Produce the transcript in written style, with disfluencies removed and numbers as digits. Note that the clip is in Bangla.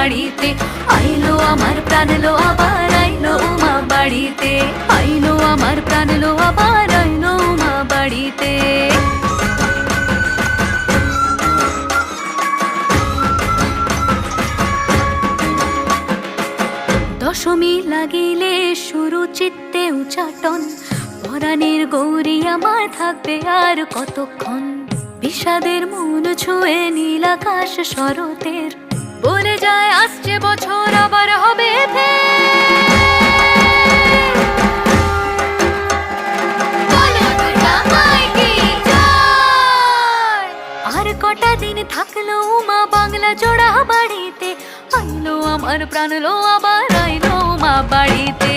বাড়িতে, আইলো আমার প্রাণ লো আবার আইলো উমা বাড়িতে, আইলো আমার প্রাণ লো আবার আইলো উমা বাড়িতে। দশমী লাগিলে শুরু চিত্তে উচাটন, পরাণের গৌরী আমার থাকবে আর কতক্ষণ। বিষাদের মন ছুঁয়ে নীল আকাশ শরতের, বলে যায় আসছে বছর আবার হবে আর কটা দিন থাকলো উমা বাংলা জোড়া বাড়িতে, আইলো আমার প্রাণ লো আবার আইলো উমা বাড়িতে।